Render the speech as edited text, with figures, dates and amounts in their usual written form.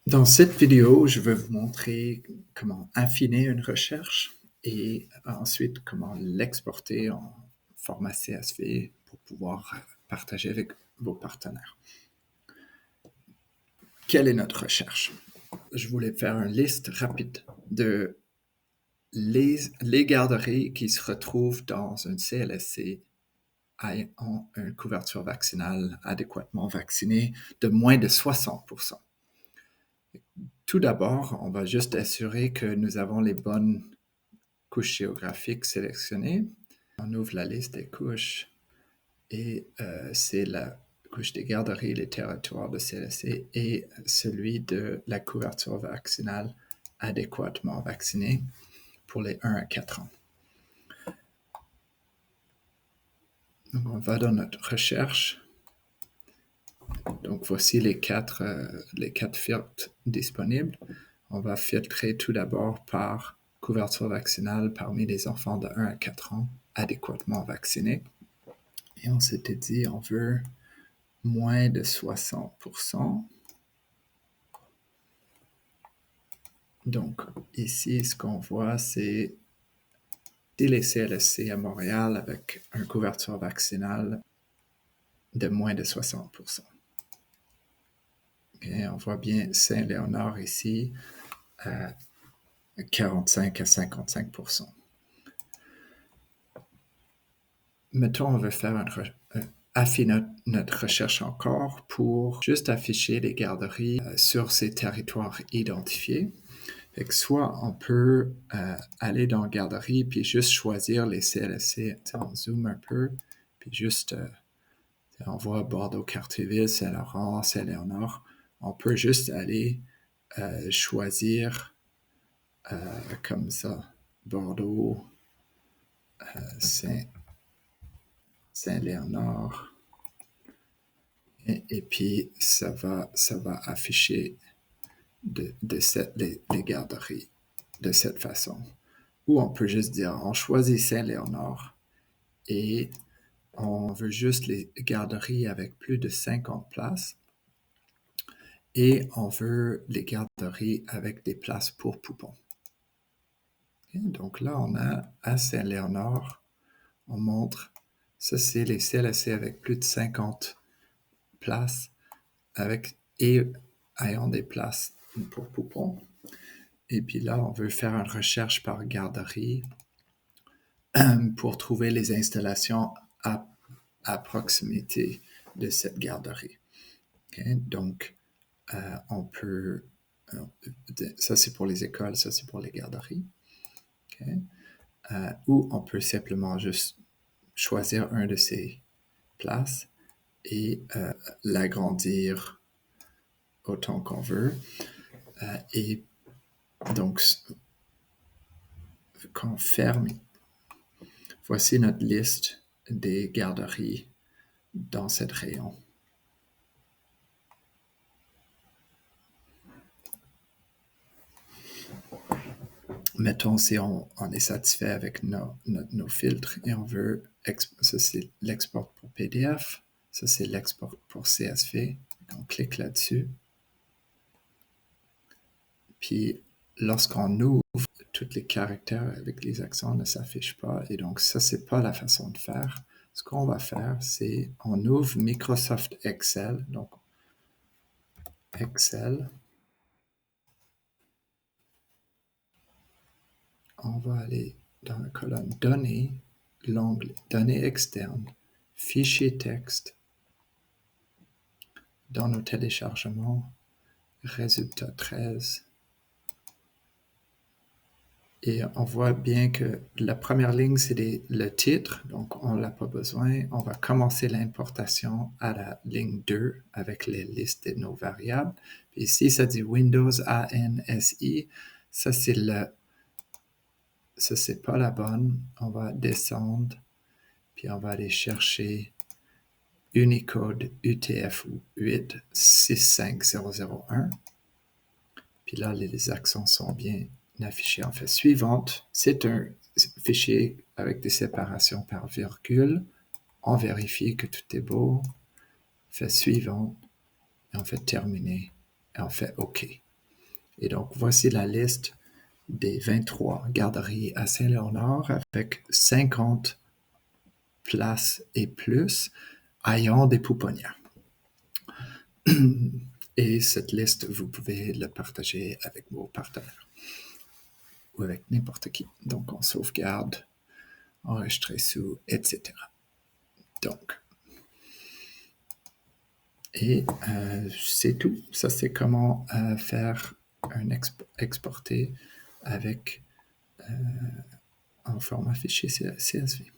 Dans cette vidéo, je vais vous montrer comment affiner une recherche et ensuite comment l'exporter en format CSV pour pouvoir partager avec vos partenaires. Quelle est notre recherche? Je voulais faire une liste rapide de les garderies qui se retrouvent dans un CLSC ayant une couverture vaccinale adéquatement vaccinée de moins de 60%. Tout d'abord, on va juste assurer que nous avons les bonnes couches géographiques sélectionnées. On ouvre la liste des couches et c'est la couche des garderies, les territoires de CLSC et celui de la couverture vaccinale adéquatement vaccinée pour les 1 à 4 ans. Donc on va dans notre recherche. Donc voici les quatre filtres disponibles. On va filtrer tout d'abord par couverture vaccinale parmi les enfants de 1 à 4 ans adéquatement vaccinés. Et on s'était dit, on veut moins de 60%. Donc ici, ce qu'on voit, c'est les CLSC à Montréal avec une couverture vaccinale de moins de 60%. Et on voit bien Saint-Léonard ici à 45 à 55%. Mettons, on veut faire affiner notre recherche encore pour juste afficher les garderies sur ces territoires identifiés. Fait que soit on peut aller dans garderie puis juste choisir les CLSC, on zoome un peu, puis juste on voit Bordeaux, Cartierville, Saint-Laurent, Saint-Léonard. On peut juste aller choisir comme ça, Bordeaux, Saint-Léonard. Et puis, ça va afficher les garderies de cette façon. Ou on peut juste dire, on choisit Saint-Léonard et on veut juste les garderies avec plus de 50 places et on veut les garderies avec des places pour poupons. Okay? Donc là, on a à Saint-Léonard, on montre, ça c'est les CLSC avec plus de 50 places et ayant des places pour poupons. Et puis là, on veut faire une recherche par garderie pour trouver les installations à proximité de cette garderie. Okay? Donc, on peut... ça, c'est pour les écoles, ça, c'est pour les garderies. Okay? Ou on peut simplement juste choisir un de ces places et l'agrandir autant qu'on veut. Et donc, quand on ferme, voici notre liste des garderies dans cette rayon. Mettons si on est satisfait avec nos filtres et on veut, ça c'est l'export pour PDF, ça c'est l'export pour CSV. On clique là-dessus. Puis lorsqu'on ouvre, tous les caractères avec les accents ne s'affichent pas et donc ça c'est pas la façon de faire. Ce qu'on va faire, c'est on ouvre Microsoft Excel, donc Excel. On va aller dans la colonne Données, l'onglet Données externes, Fichier texte, dans nos téléchargements, Résultat 13. Et on voit bien que la première ligne, c'est le titre, donc on n'a pas besoin. On va commencer l'importation à la ligne 2 avec les listes de nos variables. Puis ici, ça dit Windows ANSI. Ça, c'est pas la bonne. On va descendre, puis on va aller chercher Unicode UTF-8 65001. Puis là, les accents sont bien affichés. En fait, suivante, c'est un fichier avec des séparations par virgule. On vérifie que tout est beau. On fait suivant, et on fait terminer, et on fait OK. Et donc, voici la liste des 23 garderies à Saint-Léonard avec 50 places et plus ayant des pouponnières. Et cette liste, vous pouvez la partager avec vos partenaires ou avec n'importe qui. Donc, on sauvegarde, enregistrer sous, etc. Donc, et c'est tout. Ça, c'est comment faire un exporter avec en format fichier CSV.